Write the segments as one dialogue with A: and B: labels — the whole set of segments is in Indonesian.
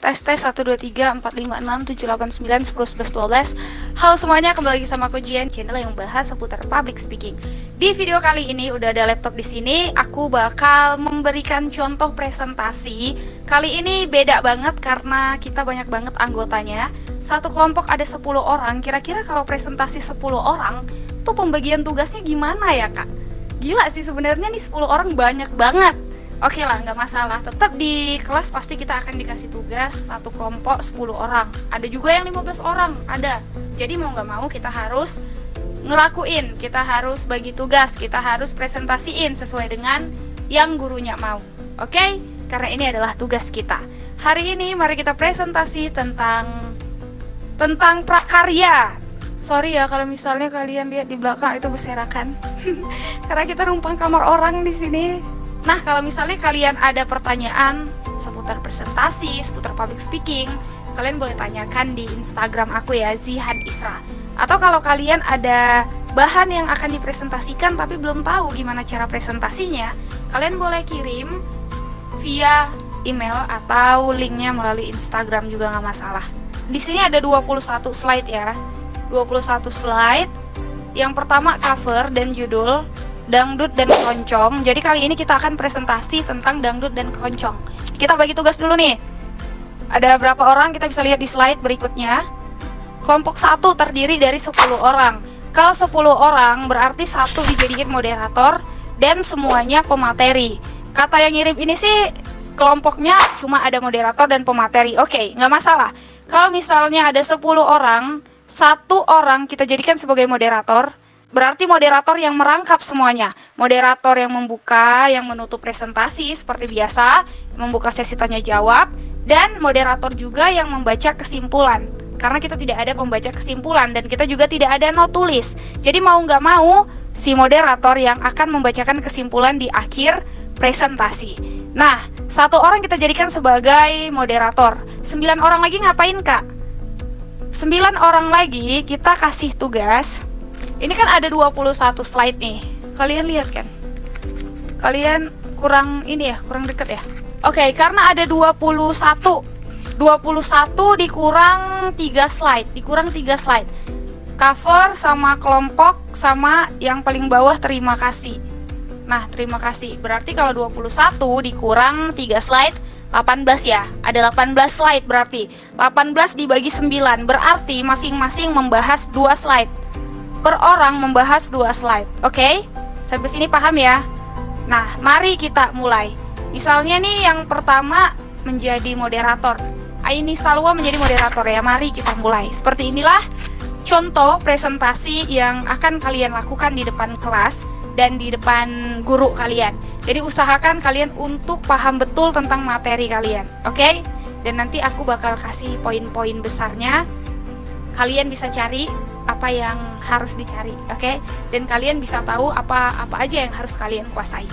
A: Tes 1 2 3 4 5 6 7 8 9 10 11 12. Halo semuanya, kembali lagi sama aku Jian, channel yang membahas seputar public speaking. Di video kali ini udah ada laptop di sini. Aku bakal memberikan contoh presentasi. Kali ini beda banget karena kita banyak banget anggotanya. Satu kelompok ada 10 orang. Kira-kira kalau presentasi 10 orang tuh pembagian tugasnya gimana ya, Kak? Gila sih sebenarnya nih, 10 orang banyak banget. Oke lah, nggak masalah. Tetap di kelas pasti kita akan dikasih tugas satu kelompok 10 orang. Ada juga yang 15 orang, ada. Jadi mau nggak mau kita harus ngelakuin, kita harus bagi tugas, kita harus presentasiin sesuai dengan yang gurunya mau. Oke? Karena ini adalah tugas kita. Hari ini mari kita presentasi tentang prakarya. Sorry ya kalau misalnya kalian lihat di belakang itu berserakan. Karena kita numpang kamar orang di sini. Nah, kalau misalnya kalian ada pertanyaan seputar presentasi, seputar public speaking, kalian boleh tanyakan di Instagram aku ya, Zihan Isra. Atau kalau kalian ada bahan yang akan dipresentasikan tapi belum tahu gimana cara presentasinya, kalian boleh kirim via email atau linknya melalui Instagram juga nggak masalah. Di sini ada 21 slide ya, 21 slide. Yang pertama cover dan judul, dangdut dan keroncong. Jadi kali ini kita akan presentasi tentang dangdut dan keroncong. Kita bagi tugas dulu nih. Ada berapa orang kita bisa lihat di slide berikutnya. Kelompok 1 terdiri dari 10 orang. Kalau 10 orang berarti 1 dijadikan moderator dan semuanya pemateri. Kata yang ngirim ini sih kelompoknya cuma ada moderator dan pemateri. Oke, nggak masalah. Kalau misalnya ada 10 orang, 1 orang kita jadikan sebagai moderator. Berarti moderator yang merangkap semuanya. Moderator yang membuka, yang menutup presentasi seperti biasa, membuka sesi tanya jawab, dan moderator juga yang membaca kesimpulan. Karena kita tidak ada pembaca kesimpulan dan kita juga tidak ada not tulis. Jadi mau nggak mau, si moderator yang akan membacakan kesimpulan di akhir presentasi. Nah, 1 orang kita jadikan sebagai moderator. 9 orang lagi ngapain, Kak? 9 orang lagi kita kasih tugas. Ini kan ada 21 slide nih. Kalian lihat kan? Kalian kurang ini ya, kurang deket ya. Oke, karena ada 21 dikurang 3 slide, dikurang 3 slide. Cover sama kelompok sama yang paling bawah terima kasih. Nah, terima kasih. Berarti kalau 21 dikurang 3 slide 18 ya. Ada 18 slide berarti. 18 dibagi 9 berarti masing-masing membahas 2 slide. Per orang membahas 2 slide. Oke? Sampai sini paham ya? Nah, mari kita mulai. Misalnya nih yang pertama menjadi moderator. Aini Salwa menjadi moderator ya. Mari kita mulai. Seperti inilah contoh presentasi yang akan kalian lakukan di depan kelas dan di depan guru kalian. Jadi usahakan kalian untuk paham betul tentang materi kalian. Oke? Dan nanti aku bakal kasih poin-poin besarnya. Kalian bisa cari apa yang harus dicari, oke? Dan kalian bisa tahu apa aja yang harus kalian kuasai.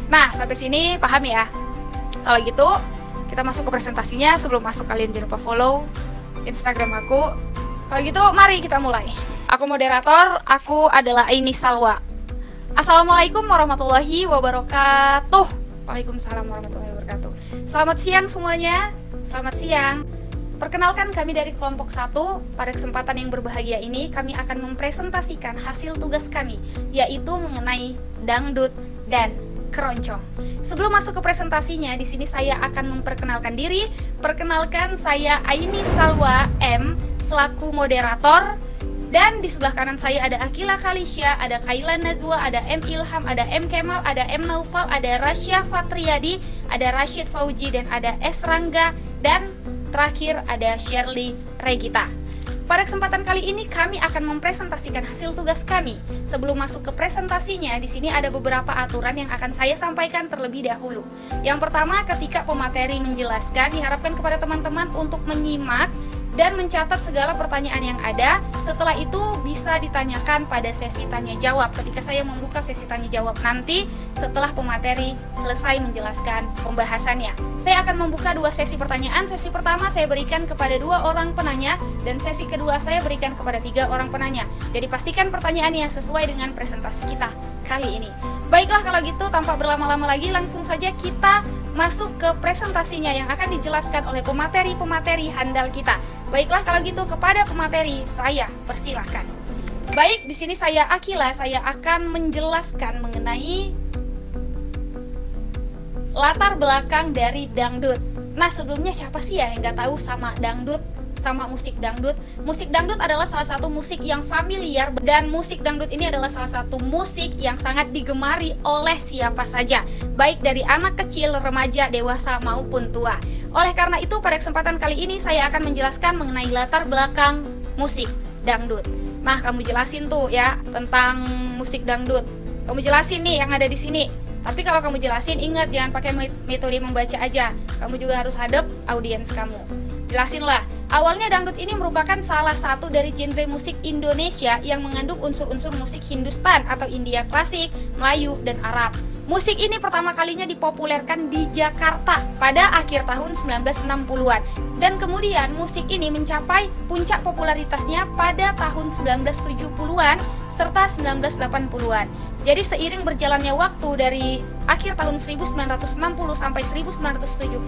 A: Nah, sampai sini paham ya? Kalau gitu, kita masuk ke presentasinya. Sebelum masuk, kalian jangan lupa follow Instagram aku. Kalau gitu, mari kita mulai. Aku moderator, aku adalah Aini Salwa. Assalamualaikum warahmatullahi wabarakatuh. Waalaikumsalam warahmatullahi wabarakatuh. Selamat siang semuanya. Selamat siang. Perkenalkan, kami dari kelompok 1. Pada kesempatan yang berbahagia ini kami akan mempresentasikan hasil tugas kami, yaitu mengenai dangdut dan keroncong. Sebelum masuk ke presentasinya, di sini saya akan memperkenalkan diri. Perkenalkan, saya Aini Salwa M selaku moderator. Dan di sebelah kanan saya ada Akila Kalisya, ada Kaila Nazwa, ada M Ilham, ada M Kemal, ada M Naufal, ada Rasya Fatriadi, ada Rashid Fauji, dan ada S Rangga, dan terakhir ada Shirley Regita. Pada kesempatan kali ini kami akan mempresentasikan hasil tugas kami. Sebelum masuk ke presentasinya, di sini ada beberapa aturan yang akan saya sampaikan terlebih dahulu. Yang pertama, ketika pemateri menjelaskan, diharapkan kepada teman-teman untuk menyimak dan mencatat segala pertanyaan yang ada. Setelah itu bisa ditanyakan pada sesi tanya jawab ketika saya membuka sesi tanya jawab nanti setelah pemateri selesai menjelaskan pembahasannya. Saya akan membuka 2 sesi pertanyaan. Sesi pertama saya berikan kepada 2 orang penanya dan sesi kedua saya berikan kepada 3 orang penanya. Jadi pastikan pertanyaannya sesuai dengan presentasi kita kali ini. Baiklah, kalau gitu tanpa berlama-lama lagi langsung saja kita masuk ke presentasinya yang akan dijelaskan oleh pemateri-pemateri handal kita. Baiklah kalau gitu, kepada pemateri saya persilahkan. Baik, di sini saya Akila, saya akan menjelaskan mengenai latar belakang dari dangdut. Nah, sebelumnya siapa sih ya yang nggak tahu sama dangdut, sama musik dangdut? Musik dangdut adalah salah satu musik yang familiar, dan musik dangdut ini adalah salah satu musik yang sangat digemari oleh siapa saja, baik dari anak kecil, remaja, dewasa maupun tua. Oleh karena itu, pada kesempatan kali ini saya akan menjelaskan mengenai latar belakang musik dangdut. Nah, kamu jelasin tuh ya tentang musik dangdut. Kamu jelasin nih yang ada di sini. Tapi kalau kamu jelasin, ingat jangan pakai metode membaca aja. Kamu juga harus hadap audiens kamu. Jelasinlah. Awalnya dangdut ini merupakan salah satu dari genre musik Indonesia yang mengandung unsur-unsur musik Hindustan atau India klasik, Melayu, dan Arab. Musik ini pertama kalinya dipopulerkan di Jakarta pada akhir tahun 1960-an. Dan kemudian musik ini mencapai puncak popularitasnya pada tahun 1970-an serta 1980-an. Jadi seiring berjalannya waktu dari akhir tahun 1960 sampai 1970,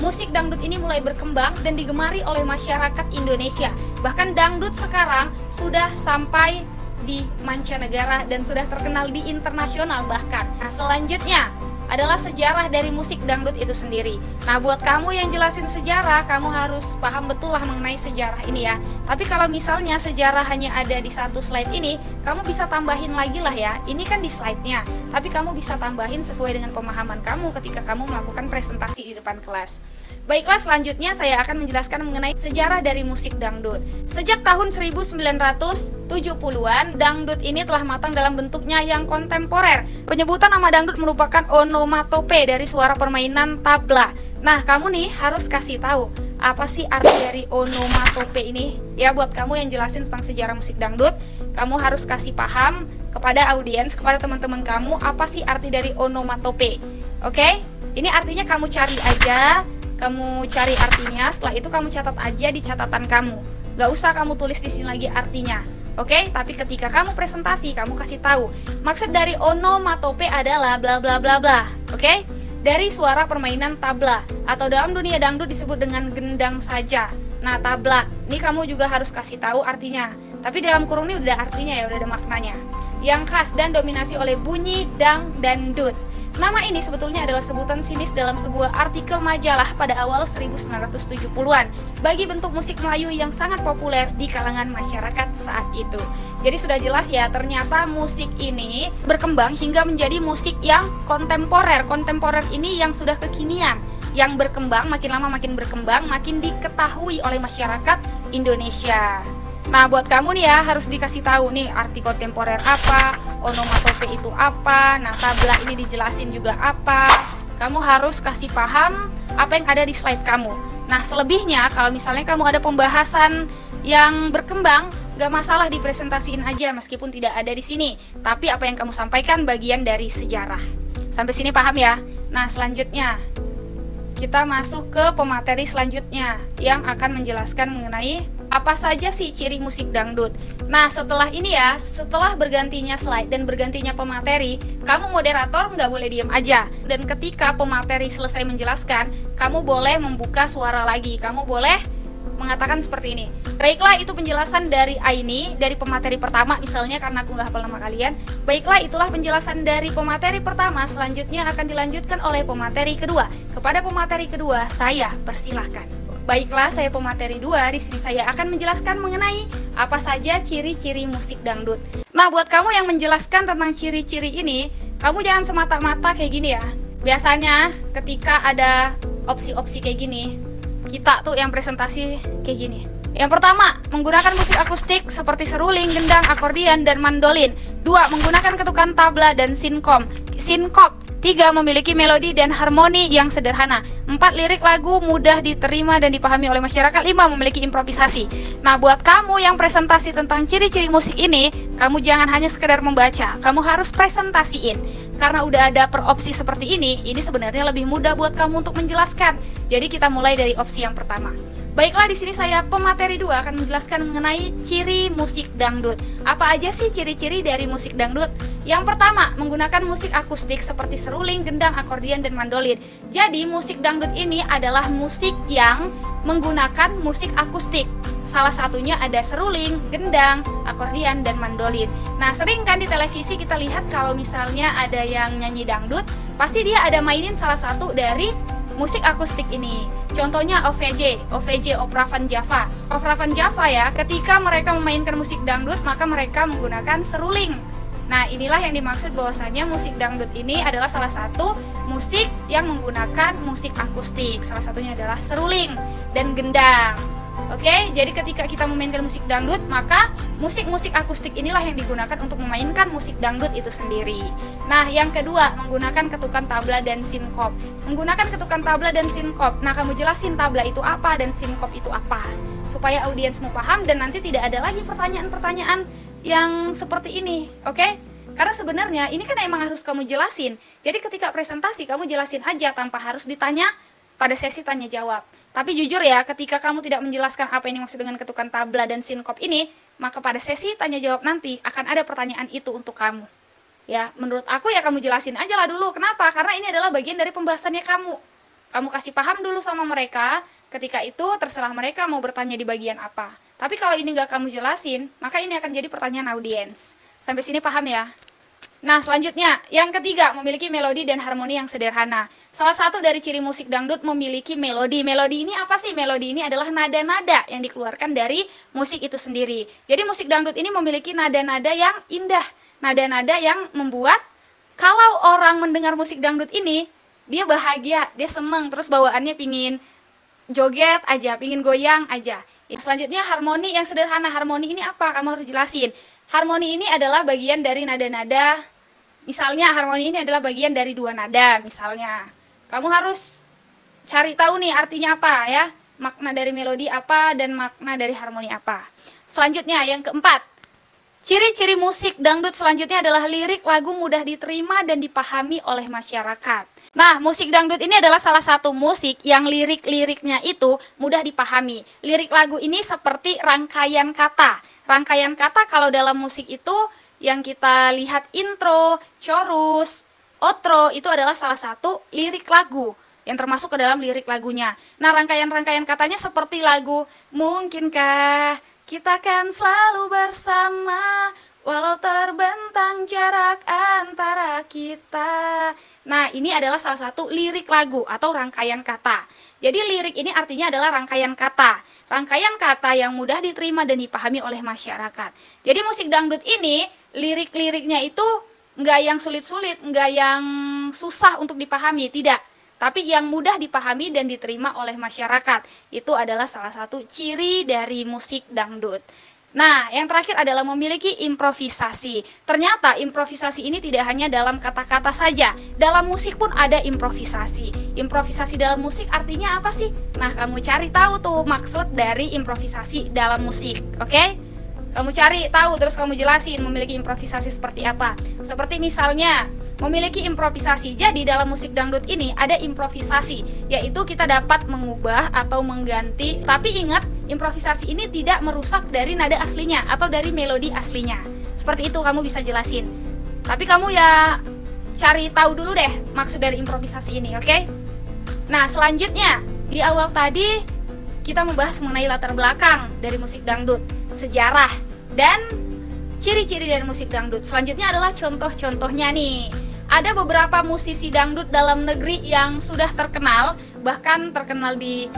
A: musik dangdut ini mulai berkembang dan digemari oleh masyarakat Indonesia. Bahkan dangdut sekarang sudah sampai di mancanegara dan sudah terkenal di internasional bahkan. Nah, selanjutnya adalah sejarah dari musik dangdut itu sendiri. Nah, buat kamu yang jelasin sejarah, kamu harus paham betul lah mengenai sejarah ini ya. Tapi kalau misalnya sejarah hanya ada di satu slide ini, kamu bisa tambahin lagi lah ya. Ini kan di slide-nya, tapi kamu bisa tambahin sesuai dengan pemahaman kamu ketika kamu melakukan presentasi di depan kelas. Baiklah, selanjutnya saya akan menjelaskan mengenai sejarah dari musik dangdut. Sejak tahun 1970-an, dangdut ini telah matang dalam bentuknya yang kontemporer. Penyebutan nama dangdut merupakan onomatope dari suara permainan tabla. Nah, kamu nih harus kasih tahu apa sih arti dari onomatope ini? Ya, buat kamu yang jelasin tentang sejarah musik dangdut, kamu harus kasih paham kepada audiens, kepada teman-teman kamu, apa sih arti dari onomatope. Oke? Ini artinya kamu cari aja. Kamu cari artinya, setelah itu kamu catat aja di catatan kamu. Gak usah kamu tulis di sini lagi artinya. Oke? Tapi ketika kamu presentasi, kamu kasih tahu. Maksud dari onomatope adalah bla bla bla bla. Oke? Dari suara permainan tabla, atau dalam dunia dangdut disebut dengan gendang saja. Nah, tabla, ini kamu juga harus kasih tahu artinya. Tapi dalam kurung ini udah artinya ya, udah ada maknanya. Yang khas dan dominasi oleh bunyi dang dan dut. Nama ini sebetulnya adalah sebutan sinis dalam sebuah artikel majalah pada awal 1970-an bagi bentuk musik Melayu yang sangat populer di kalangan masyarakat saat itu. Jadi sudah jelas ya, ternyata musik ini berkembang hingga menjadi musik yang kontemporer. Kontemporer ini yang sudah kekinian, yang berkembang, makin lama makin berkembang, makin diketahui oleh masyarakat Indonesia. Nah, buat kamu nih ya, harus dikasih tahu nih arti kontemporer apa, onomatope itu apa, nah tabla ini dijelasin juga apa. Kamu harus kasih paham apa yang ada di slide kamu. Nah, selebihnya kalau misalnya kamu ada pembahasan yang berkembang, gak masalah dipresentasiin aja meskipun tidak ada di sini. Tapi apa yang kamu sampaikan bagian dari sejarah. Sampai sini paham ya? Nah, selanjutnya kita masuk ke pemateri selanjutnya yang akan menjelaskan mengenai apa saja sih ciri musik dangdut. Nah, setelah ini ya, setelah bergantinya slide dan bergantinya pemateri, kamu moderator nggak boleh diam aja. Dan ketika pemateri selesai menjelaskan, kamu boleh membuka suara lagi. Kamu boleh mengatakan seperti ini. Baiklah, itu penjelasan dari Aini, dari pemateri pertama misalnya, karena aku nggak hafal nama kalian. Baiklah, itulah penjelasan dari pemateri pertama. Selanjutnya akan dilanjutkan oleh pemateri kedua. Kepada pemateri kedua, saya persilahkan. Baiklah, saya pemateri 2. Di sini saya akan menjelaskan mengenai apa saja ciri-ciri musik dangdut. Nah, buat kamu yang menjelaskan tentang ciri-ciri ini, kamu jangan semata-mata kayak gini ya. Biasanya ketika ada opsi-opsi kayak gini, kita tuh yang presentasi kayak gini. Yang pertama, menggunakan musik akustik seperti seruling, gendang, akordion, dan mandolin. 2. Menggunakan ketukan tabla dan sinkop. 3. Memiliki melodi dan harmoni yang sederhana. 4. Lirik lagu mudah diterima dan dipahami oleh masyarakat. 5. Memiliki improvisasi. Nah, buat kamu yang presentasi tentang ciri-ciri musik ini, kamu jangan hanya sekedar membaca, kamu harus presentasiin. Karena udah ada per opsi seperti ini sebenarnya lebih mudah buat kamu untuk menjelaskan. Jadi kita mulai dari opsi yang pertama. Baiklah, di sini saya pemateri 2 akan menjelaskan mengenai ciri musik dangdut. Apa aja sih ciri-ciri dari musik dangdut? Yang pertama, menggunakan musik akustik seperti seruling, gendang, akordion, dan mandolin. Jadi, musik dangdut ini adalah musik yang menggunakan musik akustik. Salah satunya ada seruling, gendang, akordion, dan mandolin. Nah, sering kan di televisi kita lihat kalau misalnya ada yang nyanyi dangdut, pasti dia ada mainin salah satu dari musik akustik ini. Contohnya OVJ, Opera Van Java. Opera Van Java ya, ketika mereka memainkan musik dangdut, maka mereka menggunakan seruling. Nah, inilah yang dimaksud bahwasanya musik dangdut ini adalah salah satu musik yang menggunakan musik akustik. Salah satunya adalah seruling dan gendang. Oke, jadi ketika kita memainkan musik dangdut, maka musik-musik akustik inilah yang digunakan untuk memainkan musik dangdut itu sendiri. Nah, yang kedua, menggunakan ketukan tabla dan sinkop. Menggunakan ketukan tabla dan sinkop. Nah, kamu jelasin tabla itu apa dan sinkop itu apa, supaya audiensmu paham dan nanti tidak ada lagi pertanyaan-pertanyaan yang seperti ini, oke? Karena sebenarnya ini kan emang harus kamu jelasin. Jadi ketika presentasi, kamu jelasin aja tanpa harus ditanya pada sesi tanya jawab. Tapi jujur ya, ketika kamu tidak menjelaskan apa yang dimaksud dengan ketukan tabla dan sinkop ini, maka pada sesi tanya jawab nanti akan ada pertanyaan itu untuk kamu. Ya, menurut aku ya kamu jelasin aja lah dulu. Kenapa? Karena ini adalah bagian dari pembahasannya kamu. Kamu kasih paham dulu sama mereka, ketika itu terserah mereka mau bertanya di bagian apa. Tapi kalau ini nggak kamu jelasin, maka ini akan jadi pertanyaan audiens. Sampai sini paham ya? Nah, selanjutnya, yang ketiga, memiliki melodi dan harmoni yang sederhana. Salah satu dari ciri musik dangdut memiliki melodi. Melodi ini apa sih? Melodi ini adalah nada-nada yang dikeluarkan dari musik itu sendiri. Jadi musik dangdut ini memiliki nada-nada yang indah. Nada-nada yang membuat kalau orang mendengar musik dangdut ini, dia bahagia, dia seneng, terus bawaannya pingin joget aja, pingin goyang aja. Selanjutnya, harmoni yang sederhana. Harmoni ini apa? Kamu harus jelasin. Harmoni ini adalah bagian dari nada-nada. Misalnya harmoni ini adalah bagian dari dua nada misalnya. Kamu harus cari tahu nih artinya apa ya. Makna dari melodi apa dan makna dari harmoni apa. Selanjutnya yang keempat. Ciri-ciri musik dangdut selanjutnya adalah lirik lagu mudah diterima dan dipahami oleh masyarakat. Nah, musik dangdut ini adalah salah satu musik yang lirik-liriknya itu mudah dipahami. Lirik lagu ini seperti rangkaian kata. Rangkaian kata kalau dalam musik itu yang kita lihat intro, chorus, outro itu adalah salah satu lirik lagu yang termasuk ke dalam lirik lagunya. Nah, rangkaian-rangkaian katanya seperti lagu Mungkinkah Kita Kan Selalu Bersama Walau Terbentang Jarak Antara Kita. Nah, ini adalah salah satu lirik lagu atau rangkaian kata. Jadi lirik ini artinya adalah rangkaian kata. Rangkaian kata yang mudah diterima dan dipahami oleh masyarakat. Jadi musik dangdut ini, lirik-liriknya itu nggak yang sulit-sulit, nggak yang susah untuk dipahami, tidak. Tapi yang mudah dipahami dan diterima oleh masyarakat. Itu adalah salah satu ciri dari musik dangdut. Nah, yang terakhir adalah memiliki improvisasi. Ternyata improvisasi ini tidak hanya dalam kata-kata saja. Dalam musik pun ada improvisasi. Improvisasi dalam musik artinya apa sih? Nah, kamu cari tahu tuh maksud dari improvisasi dalam musik, oke? Kamu cari tahu terus kamu jelasin memiliki improvisasi seperti apa. Seperti misalnya memiliki improvisasi. Jadi dalam musik dangdut ini ada improvisasi, yaitu kita dapat mengubah atau mengganti. Tapi ingat, improvisasi ini tidak merusak dari nada aslinya atau dari melodi aslinya. Seperti itu kamu bisa jelasin. Tapi kamu ya cari tahu dulu deh maksud dari improvisasi ini, oke? Nah, selanjutnya di awal tadi kita membahas mengenai latar belakang dari musik dangdut, sejarah, dan ciri-ciri dari musik dangdut. Selanjutnya adalah contoh-contohnya nih. Ada beberapa musisi dangdut dalam negeri yang sudah terkenal, bahkan terkenal di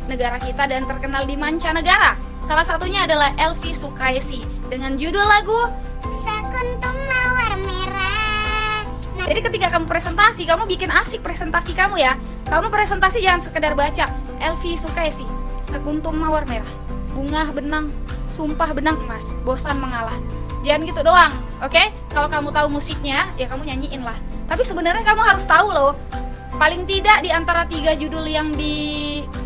A: negara kita dan terkenal di mancanegara. Salah satunya adalah Elvy Sukaesih dengan judul lagu
B: Sekuntum Mawar Merah.
A: Jadi ketika kamu presentasi, kamu bikin asik presentasi kamu ya. Kamu presentasi jangan sekedar baca Elvy Sukaesih, Sekuntum Mawar Merah, Bunga Benang, Sumpah Benang Emas, Bosan Mengalah. Jangan gitu doang, oke? Kalau kamu tahu musiknya, ya kamu nyanyiin lah. Tapi sebenarnya kamu harus tahu loh, paling tidak di antara 3 judul yang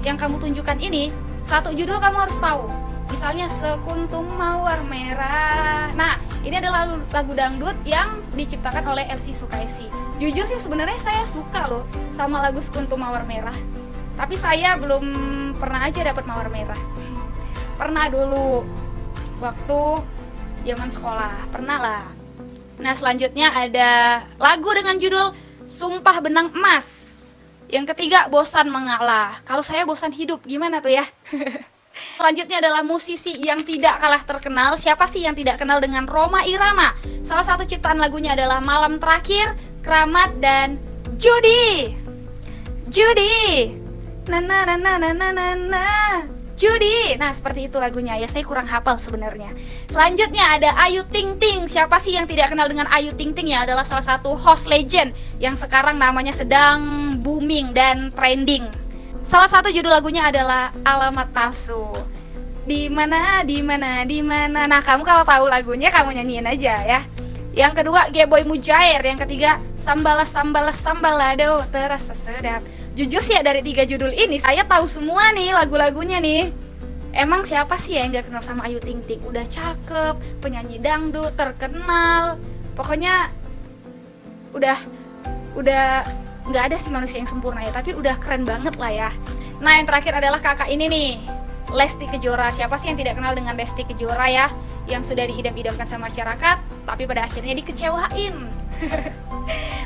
A: kamu tunjukkan ini, 1 judul kamu harus tahu. Misalnya Sekuntum Mawar Merah. Nah, ini adalah lagu dangdut yang diciptakan oleh Elvy Sukaesih. Jujur sih sebenarnya saya suka loh sama lagu Sekuntum Mawar Merah. Tapi saya belum pernah aja dapat mawar merah. Pernah dulu waktu zaman sekolah, pernah lah. Nah, selanjutnya ada lagu dengan judul Sumpah Benang Emas. Yang ketiga, Bosan Mengalah. Kalau saya bosan hidup, gimana tuh ya? Selanjutnya adalah musisi yang tidak kalah terkenal. Siapa sih yang tidak kenal dengan Rhoma Irama? Salah satu ciptaan lagunya adalah Malam Terakhir, Keramat, dan Judi. Judi. Na na na na na na na. Judi. Nah, seperti itu lagunya. Ya, saya kurang hafal sebenarnya. Selanjutnya ada Ayu Ting Ting. Siapa sih yang tidak kenal dengan Ayu Ting Ting? Ya, adalah salah satu host legend yang sekarang namanya sedang booming dan trending. Salah satu judul lagunya adalah Alamat Palsu. Di mana, di mana, di mana. Nah, kamu kalau tahu lagunya kamu nyanyiin aja ya. Yang kedua, G-Boy Mujair. Yang ketiga, Sambalas Sambalas Sambalado, terasa sedap. Jujur sih ya, dari 3 judul ini saya tahu semua nih lagu-lagunya nih. Emang siapa sih yang nggak kenal sama Ayu Ting Ting? Udah cakep, penyanyi dangdut terkenal. Pokoknya udah nggak ada sih manusia yang sempurna ya, tapi udah keren banget lah ya. Nah, yang terakhir adalah kakak ini nih, Lesti Kejora. Siapa sih yang tidak kenal dengan Lesti Kejora ya, yang sudah diidam-idamkan sama masyarakat, tapi pada akhirnya dikecewain.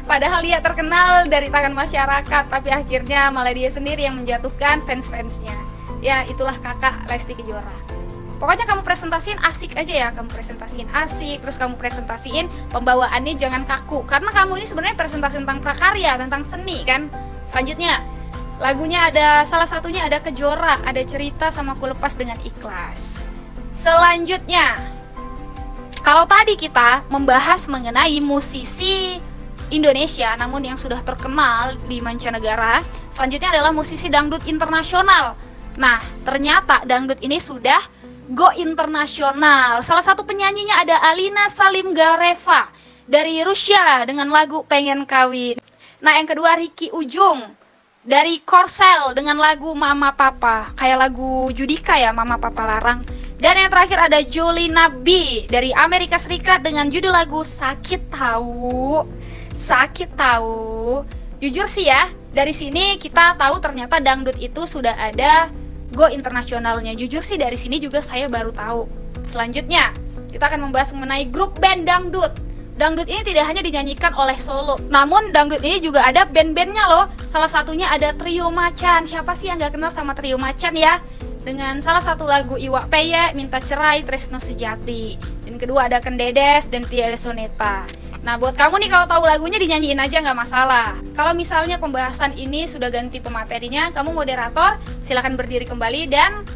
A: Padahal dia terkenal dari tangan masyarakat, tapi akhirnya malah dia sendiri yang menjatuhkan fans-fansnya. Ya, itulah kakak Lesti Kejora. Pokoknya kamu presentasiin asik aja ya, kamu presentasiin asik, terus kamu presentasiin pembawaannya jangan kaku, karena kamu ini sebenarnya presentasi tentang prakarya, tentang seni kan. Selanjutnya, lagunya ada, salah satunya ada Kejora, ada cerita sama Ku Lepas Dengan Ikhlas. Selanjutnya, kalau tadi kita membahas mengenai musisi Indonesia namun yang sudah terkenal di mancanegara, selanjutnya adalah musisi dangdut internasional. Nah, ternyata dangdut ini sudah go internasional. Salah satu penyanyinya ada Alina Salimgareva dari Rusia dengan lagu Pengen Kawin. Nah, yang kedua Ricky Ujung dari Korsel dengan lagu Mama Papa, kayak lagu Judika ya, Mama Papa Larang. Dan yang terakhir ada Jolina B dari Amerika Serikat dengan judul lagu Sakit Tahu. Sakit Tahu. Jujur sih ya, dari sini kita tahu ternyata dangdut itu sudah ada go internasionalnya. Jujur sih dari sini juga saya baru tahu. Selanjutnya, kita akan membahas mengenai grup band dangdut. Dangdut ini tidak hanya dinyanyikan oleh solo, namun dangdut ini juga ada band-bandnya loh. Salah satunya ada Trio Macan. Siapa sih yang gak kenal sama Trio Macan ya? Dengan salah satu lagu Iwak Peye, Minta Cerai, Tresno Sejati. Dan kedua ada Kendedes dan Tiada Soneta. Nah, buat kamu nih kalau tahu lagunya dinyanyiin aja nggak masalah. Kalau misalnya pembahasan ini sudah ganti pematerinya, kamu moderator silahkan berdiri kembali dan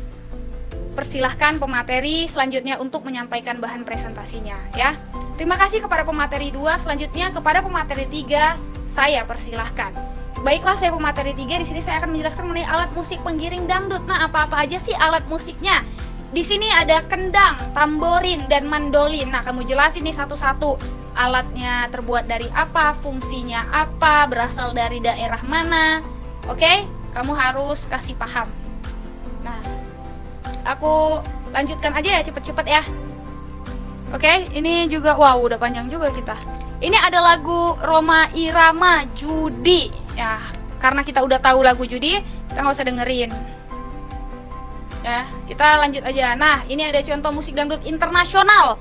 A: persilahkan pemateri selanjutnya untuk menyampaikan bahan presentasinya ya. Terima kasih kepada pemateri 2. Selanjutnya kepada pemateri 3 saya persilahkan. Baiklah, saya pemateri 3. Di sini saya akan menjelaskan mengenai alat musik penggiring dangdut. Nah, apa-apa aja sih alat musiknya? Di sini ada kendang, tamborin, dan mandolin. Nah, kamu jelasin nih satu-satu. Alatnya terbuat dari apa, fungsinya apa, berasal dari daerah mana. Oke, kamu harus kasih paham. Nah, aku lanjutkan aja ya cepet-cepet ya. Oke, ini juga, wow udah panjang juga kita. Ini ada lagu Rhoma Irama, Judi. Ya, karena kita udah tahu lagu Judi, kita nggak usah dengerin. Ya, kita lanjut aja. Nah, ini ada contoh musik dangdut internasional.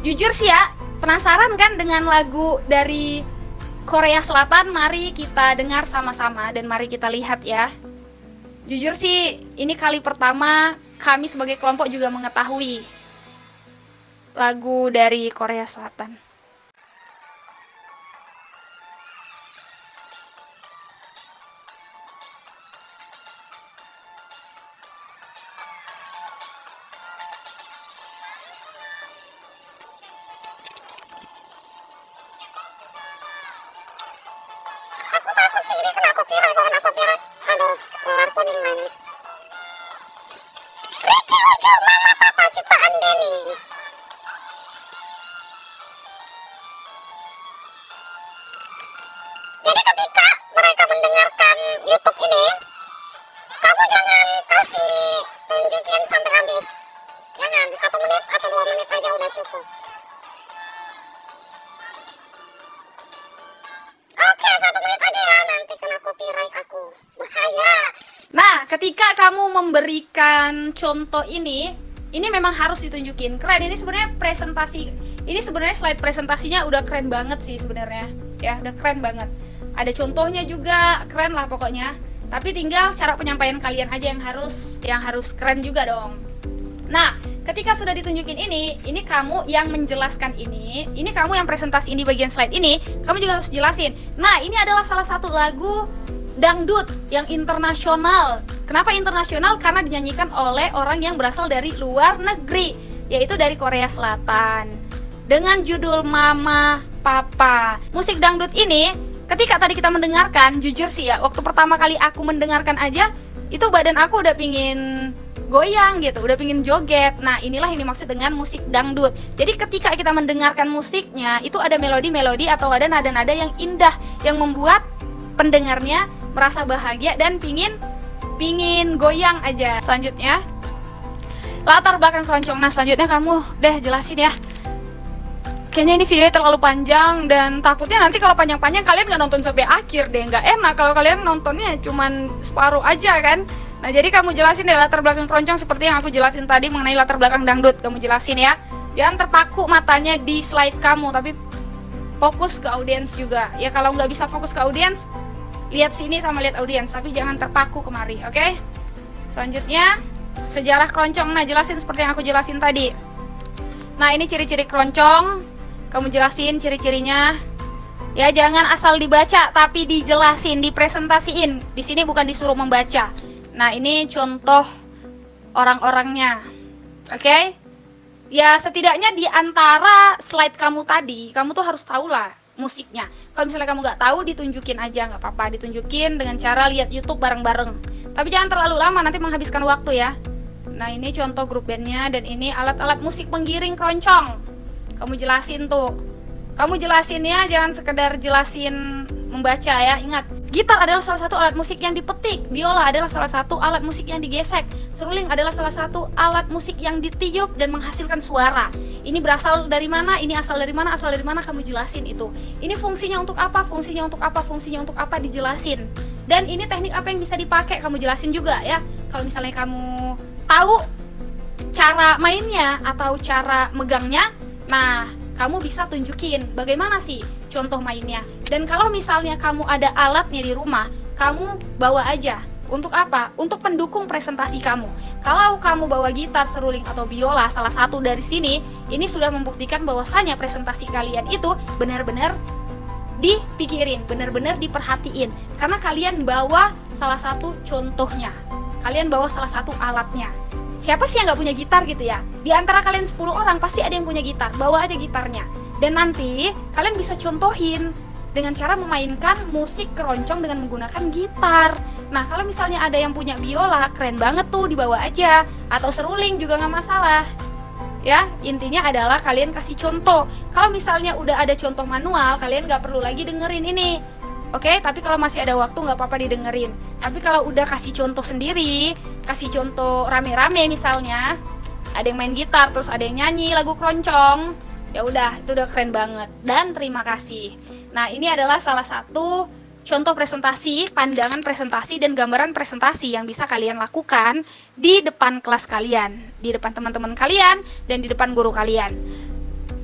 A: Jujur sih ya, penasaran kan dengan lagu dari Korea Selatan? Mari kita dengar sama-sama dan mari kita lihat ya. Jujur sih, ini kali pertama kami sebagai kelompok juga mengetahui lagu dari Korea Selatan.
B: Takut sih ini kena copyright, kalau kena copyright, aduh, kelar kuning lagi. Ricky Ujung, Mama Papa ciptaan Denny. Jadi ketika mereka mendengarkan YouTube ini, kamu jangan kasih tunjukin sampai habis. Jangan, 1 menit atau 2 menit aja udah cukup. Oke, 1 menit aja ya, nanti kena copyright aku. Bahaya.
A: ketika kamu memberikan contoh ini memang harus ditunjukin. Keren, ini sebenarnya presentasi. Ini sebenarnya slide presentasinya udah keren banget sih sebenarnya. Ya, udah keren banget. Ada contohnya juga, keren lah pokoknya. Tapi tinggal cara penyampaian kalian aja yang harus keren juga dong. Nah, ketika sudah ditunjukin ini kamu yang menjelaskan ini kamu yang presentasi ini bagian slide ini, kamu juga harus jelasin. Nah, ini adalah salah satu lagu dangdut yang internasional. Kenapa internasional? Karena dinyanyikan oleh orang yang berasal dari luar negeri, yaitu dari Korea Selatan, dengan judul Mama Papa. Musik dangdut ini, ketika tadi kita mendengarkan, jujur sih ya, waktu pertama kali aku mendengarkan aja, itu badan aku udah pingin goyang gitu, udah pingin joget. Nah, inilah yang dimaksud dengan musik dangdut. Jadi ketika kita mendengarkan musiknya, itu ada melodi-melodi atau ada nada-nada yang indah, yang membuat pendengarnya merasa bahagia dan pingin goyang aja. Selanjutnya, latar belakang keroncong. Nah, selanjutnya kamu deh jelasin ya. Kayaknya ini videonya terlalu panjang dan takutnya nanti kalau panjang-panjang kalian nggak nonton sampai akhir deh. Nggak enak kalau kalian nontonnya cuman separuh aja kan. Nah, jadi kamu jelasin deh latar belakang keroncong seperti yang aku jelasin tadi mengenai latar belakang dangdut. Kamu jelasin ya. Jangan terpaku matanya di slide kamu, tapi fokus ke audiens juga. Ya, kalau nggak bisa fokus ke audiens, lihat sini sama lihat audiens, tapi jangan terpaku kemari, oke? Selanjutnya, sejarah keroncong. Nah, jelasin seperti yang aku jelasin tadi. Nah, ini ciri-ciri keroncong. Kamu jelasin ciri-cirinya. Ya, jangan asal dibaca, tapi dijelasin, dipresentasiin. Di sini bukan disuruh membaca. Nah, ini contoh orang-orangnya, oke? Ya, setidaknya di antara slide kamu tadi, kamu tuh harus tahu lah musiknya. Kalau misalnya kamu nggak tahu, ditunjukin aja, nggak apa-apa, ditunjukin dengan cara lihat YouTube bareng-bareng. Tapi jangan terlalu lama, nanti menghabiskan waktu ya. Nah, ini contoh grup bandnya dan ini alat-alat musik penggiring keroncong. Kamu jelasin tuh. Kamu jelasinnya jangan sekedar jelasin membaca ya. Ingat, gitar adalah salah satu alat musik yang dipetik, biola adalah salah satu alat musik yang digesek, seruling adalah salah satu alat musik yang ditiup dan menghasilkan suara. Ini berasal dari mana, ini asal dari mana, kamu jelasin itu. Ini fungsinya untuk apa, fungsinya untuk apa, fungsinya untuk apa, dijelasin. Dan ini teknik apa yang bisa dipakai, kamu jelasin juga ya. Kalau misalnya kamu tahu cara mainnya atau cara megangnya, nah, kamu bisa tunjukin bagaimana sih contoh mainnya. Dan kalau misalnya kamu ada alatnya di rumah, kamu bawa aja. Untuk apa? Untuk pendukung presentasi kamu. Kalau kamu bawa gitar, seruling, atau biola, salah satu dari sini, ini sudah membuktikan bahwasanya presentasi kalian itu benar-benar dipikirin, benar-benar diperhatiin. Karena kalian bawa salah satu contohnya. Kalian bawa salah satu alatnya. Siapa sih yang nggak punya gitar gitu ya? Di antara kalian 10 orang pasti ada yang punya gitar. Bawa aja gitarnya. Dan nanti kalian bisa contohin dengan cara memainkan musik keroncong dengan menggunakan gitar. Nah, kalau misalnya ada yang punya biola, keren banget tuh, dibawa aja. Atau seruling juga nggak masalah. Ya, intinya adalah kalian kasih contoh. Kalau misalnya udah ada contoh manual, kalian nggak perlu lagi dengerin ini. Oke, tapi kalau masih ada waktu nggak apa-apa didengerin. Tapi kalau udah kasih contoh sendiri, kasih contoh rame-rame misalnya, ada yang main gitar, terus ada yang nyanyi lagu keroncong, ya udah, itu udah keren banget. Dan terima kasih. Nah, ini adalah salah satu contoh presentasi, pandangan presentasi, dan gambaran presentasi yang bisa kalian lakukan di depan kelas kalian, di depan teman-teman kalian, dan di depan guru kalian.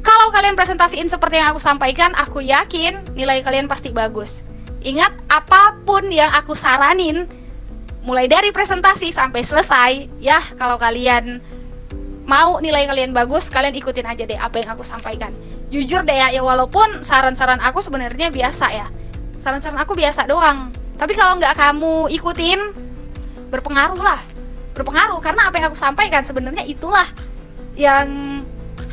A: Kalau kalian presentasiin seperti yang aku sampaikan, aku yakin nilai kalian pasti bagus. Ingat, apapun yang aku saranin, mulai dari presentasi sampai selesai, ya, kalau kalian mau nilai kalian bagus, kalian ikutin aja deh apa yang aku sampaikan. Jujur deh ya, walaupun saran-saran aku sebenarnya biasa ya. Saran-saran aku biasa doang. Tapi kalau nggak kamu ikutin, berpengaruh lah. Berpengaruh, karena apa yang aku sampaikan sebenarnya itulah yang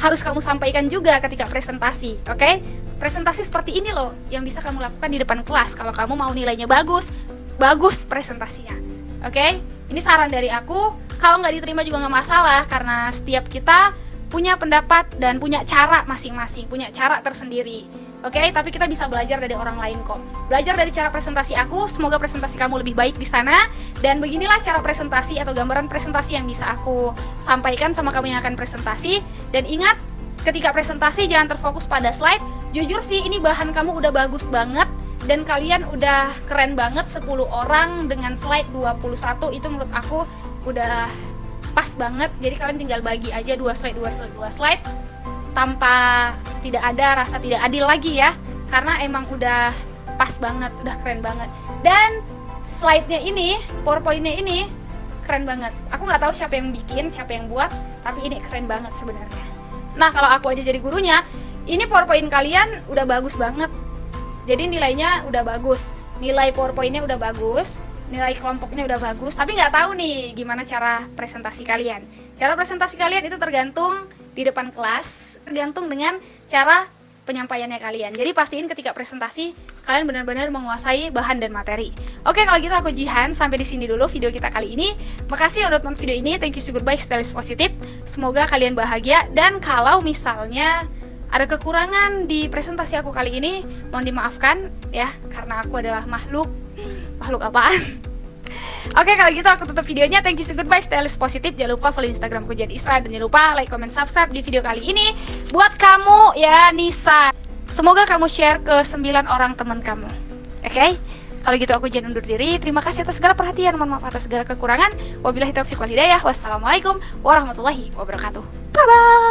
A: harus kamu sampaikan juga ketika presentasi, oke? Presentasi seperti ini loh yang bisa kamu lakukan di depan kelas kalau kamu mau nilainya bagus presentasinya, oke? Ini saran dari aku. Kalau nggak diterima juga nggak masalah, karena setiap kita punya pendapat dan punya cara masing-masing, punya cara tersendiri, oke? Tapi kita bisa belajar dari orang lain kok. Belajar dari cara presentasi aku, semoga presentasi kamu lebih baik di sana. Dan beginilah cara presentasi atau gambaran presentasi yang bisa aku sampaikan sama kamu yang akan presentasi. Dan ingat, ketika presentasi jangan terfokus pada slide. Jujur sih, ini bahan kamu udah bagus banget, dan kalian udah keren banget. 10 orang dengan slide 21 itu menurut aku udah pas banget. Jadi kalian tinggal bagi aja 2 slide tanpa tidak ada rasa tidak adil lagi ya, karena emang udah pas banget, udah keren banget. Dan slide-nya ini, PowerPoint-nya ini keren banget. Aku nggak tahu siapa yang bikin, siapa yang buat, tapi ini keren banget sebenarnya. Nah, kalau aku aja jadi gurunya, ini PowerPoint kalian udah bagus banget. Jadi nilainya udah bagus, nilai PowerPoint-nya udah bagus, nilai kelompoknya udah bagus, tapi nggak tahu nih gimana cara presentasi kalian. Cara presentasi kalian itu tergantung di depan kelas, tergantung dengan cara penyampaiannya kalian. Jadi pastiin ketika presentasi kalian benar-benar menguasai bahan dan materi. Oke, kalau gitu aku Jihan, sampai di sini dulu video kita kali ini. Makasih yang udah nonton video ini. Thank you, so goodbye, stylist positif. Semoga kalian bahagia, dan kalau misalnya ada kekurangan di presentasi aku kali ini, mohon dimaafkan ya, karena aku adalah makhluk apaan. Oke, kalau gitu aku tutup videonya. Thank you, so goodbye, stylist positif. Jangan lupa follow Instagramku Jihan Isra, dan jangan lupa like, comment, subscribe di video kali ini buat kamu ya, Nisa. Semoga kamu share ke 9 orang teman kamu. Oke? Kalau gitu aku Jihan undur diri. Terima kasih atas segala perhatian, mohon maaf atas segala kekurangan. Wabillahi taufiq wal hidayah. Wassalamualaikum warahmatullahi wabarakatuh. Bye bye.